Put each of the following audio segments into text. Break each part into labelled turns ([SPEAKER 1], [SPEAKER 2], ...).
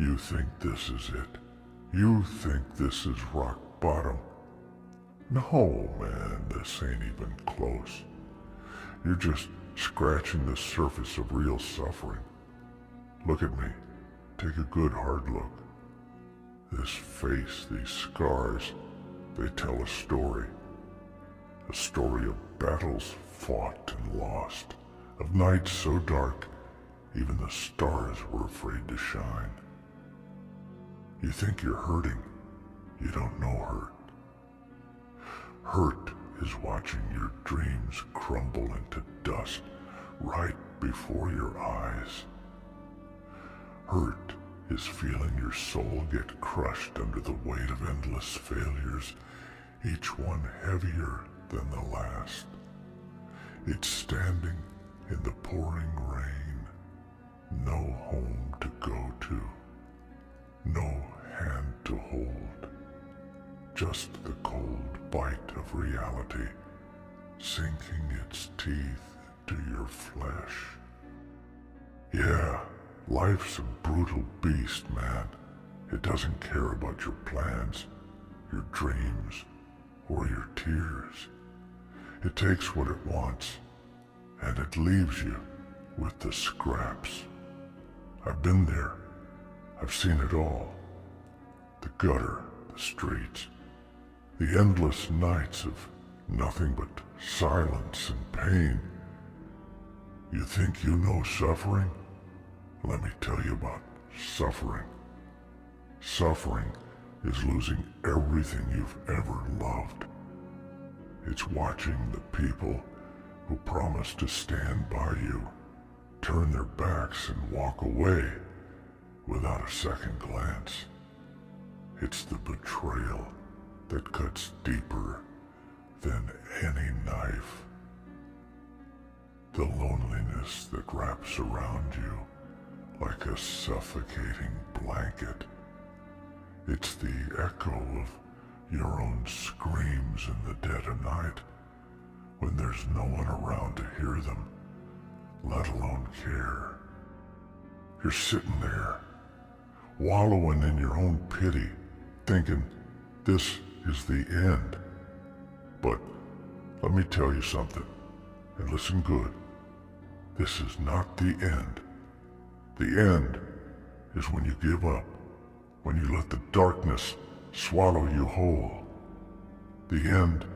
[SPEAKER 1] You think this is it. You think this is rock bottom. No, man, this ain't even close. You're just scratching the surface of real suffering. Look at me. Take a good hard look. This face, these scars, they tell a story. A story of battles fought and lost, of nights so dark, even the stars were afraid to shine. You think you're hurting. You don't know hurt. Hurt is watching your dreams crumble into dust right before your eyes. Hurt is feeling your soul get crushed under the weight of endless failures, each one heavier than the last. It's standing in the pouring rain, no home to go to, no hand to hold, just the cold bite of reality sinking its teeth into your flesh. Yeah, life's a brutal beast, man. It doesn't care about your plans, your dreams, or your tears. It takes what it wants, and it leaves you with the scraps. I've been there. I've seen it all. The gutter, the streets, the endless nights of nothing but silence and pain. You think you know suffering? Let me tell you about suffering. Suffering is losing everything you've ever loved. It's watching the people who promise to stand by you turn their backs and walk away without a second glance. It's the betrayal that cuts deeper than any knife. The loneliness that wraps around you like a suffocating blanket. It's the echo of your own screams in the dead of night when there's no one around to hear them, let alone care. You're sitting there, wallowing in your own pity, thinking this is the end. But let me tell you something, and listen good. This is not the end. The end is when you give up, when you let the darkness swallow you whole. The end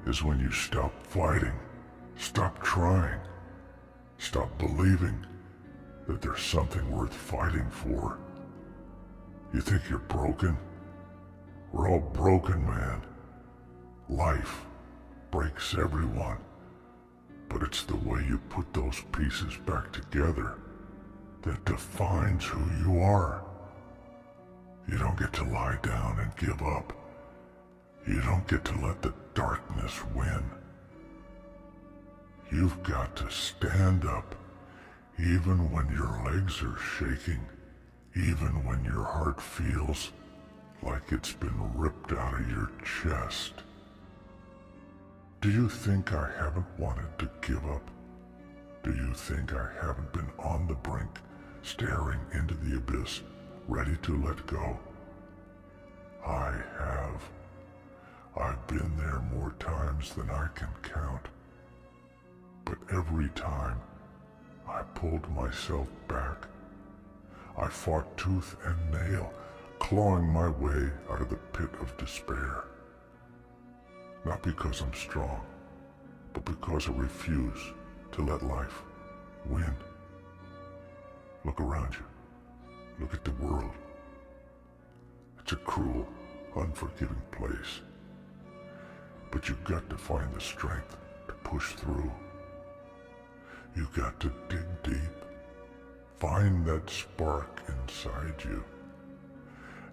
[SPEAKER 1] is when you stop fighting, stop trying, stop believing that there's something worth fighting for. You think you're broken? We're all broken, man. Life breaks everyone, but it's the way you put those pieces back together that defines who you are. You don't get to lie down and give up. You don't get to let the darkness win. You've got to stand up, even when your legs are shaking, even when your heart feels like it's been ripped out of your chest. Do you think I haven't wanted to give up? Do you think I haven't been on the brink, staring into the abyss, ready to let go? I have. I've been there more times than I can count. But every time I pulled myself back, I fought tooth and nail, clawing my way out of the pit of despair. Not because I'm strong, but because I refuse to let life win. Look around you. Look at the world. It's a cruel, unforgiving place. But you've got to find the strength to push through. You've got to dig deep. Find that spark inside you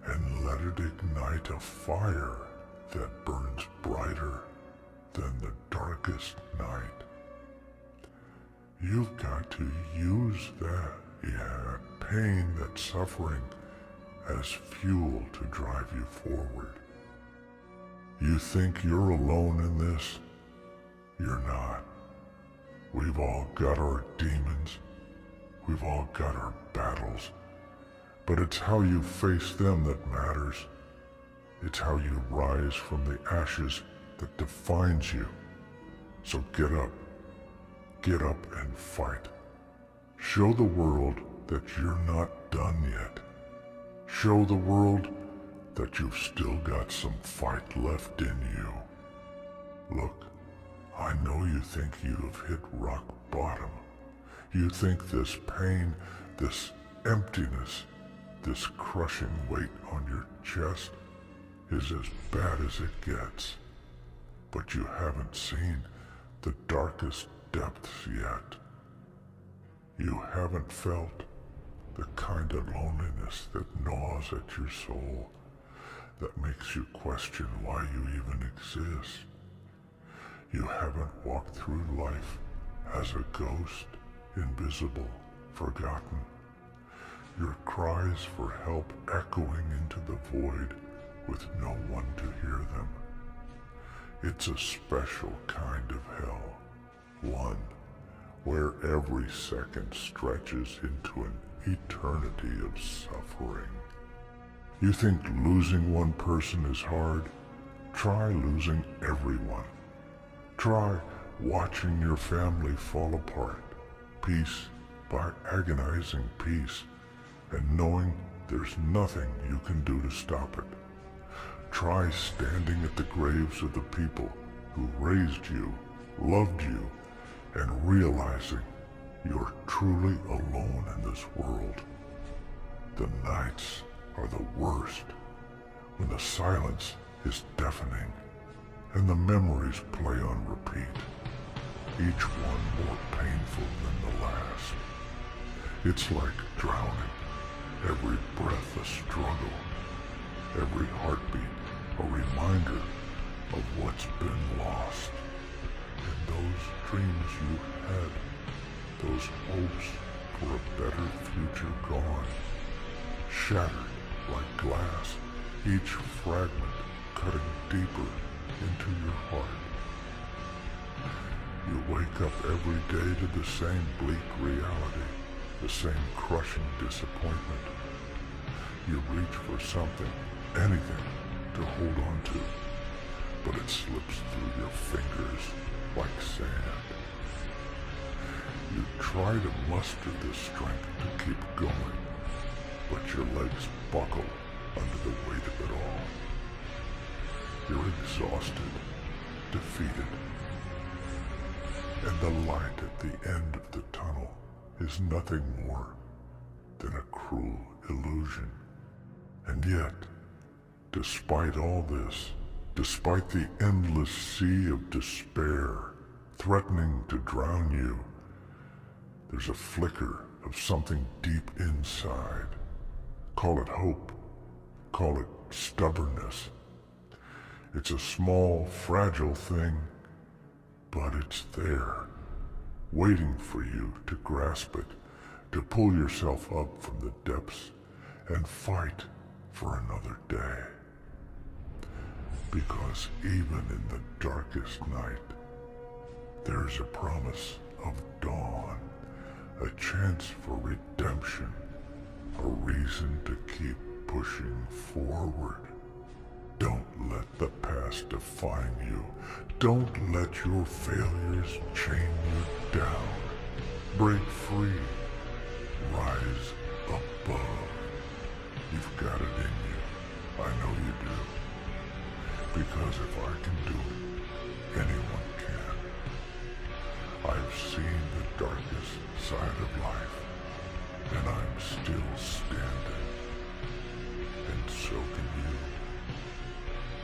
[SPEAKER 1] and let it ignite a fire that burns brighter than the darkest night. You've got to use that pain, that suffering, as fuel to drive you forward. You think you're alone in this? You're not. We've all got our demons. We've all got our battles. But it's how you face them that matters. It's how you rise from the ashes that defines you. So get up and fight. Show the world that you're not done yet. Show the world that you've still got some fight left in you. Look, I know you think you have hit rock bottom. You think this pain, this emptiness, this crushing weight on your chest is as bad as it gets. But you haven't seen the darkest depths yet. You haven't felt the kind of loneliness that gnaws at your soul, that makes you question why you even exist. You haven't walked through life as a ghost, invisible, forgotten. Your cries for help echoing into the void with no one to hear them. It's a special kind of hell, one where every second stretches into an eternity of suffering. You think losing one person is hard? Try losing everyone. Try watching your family fall apart, piece by agonizing piece, and knowing there's nothing you can do to stop it. Try standing at the graves of the people who raised you, loved you, and realizing you're truly alone in this world. The nights are the worst, when the silence is deafening and the memories play on repeat, each one more painful than the last. It's like drowning, every breath a struggle, every heartbeat a reminder of what's been lost. And those dreams you had, those hopes for a better future gone, shattered like glass, each fragment cutting deeper into your heart. You wake up every day to the same bleak reality, the same crushing disappointment. You reach for something, anything, to hold on to, but it slips through your fingers like sand. You try to muster the strength to keep going, but your legs buckle under the weight of it all. You're exhausted, defeated, and the light at the end of the tunnel is nothing more than a cruel illusion. And yet, despite all this, despite the endless sea of despair threatening to drown you, there's a flicker of something deep inside. Call it hope, call it stubbornness. It's a small, fragile thing, but it's there, waiting for you to grasp it, to pull yourself up from the depths and fight for another day. Because even in the darkest night, there's a promise of dawn, a chance for redemption, a reason to keep pushing forward. Don't let the past define you. Don't let your failures chain you down. Break free. Rise above. You've got it in you. I know you do. Because if I can do it, anyone can. I've seen the darkest side of life, and I'm still standing. And so can you.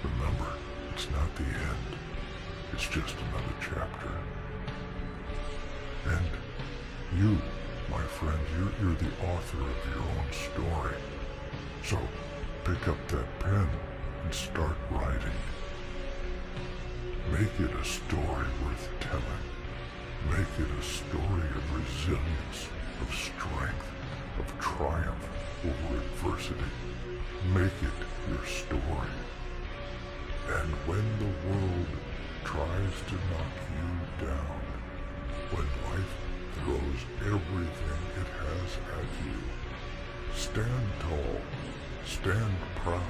[SPEAKER 1] Remember, it's not the end. It's just another chapter. And you, my friend, you're the author of your own story. So pick up that pen and start writing. Make it a story worth telling. Make it a story of resilience, of strength, of triumph over adversity. Make it your story. And when the world tries to knock you down, when life throws everything it has at you, Stand tall, stand proud,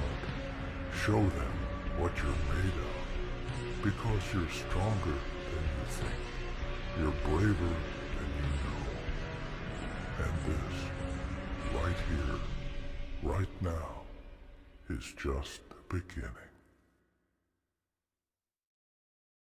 [SPEAKER 1] show them what you're made of, because you're stronger than you think, you're braver than you know. And this, right here, right now, is just the beginning.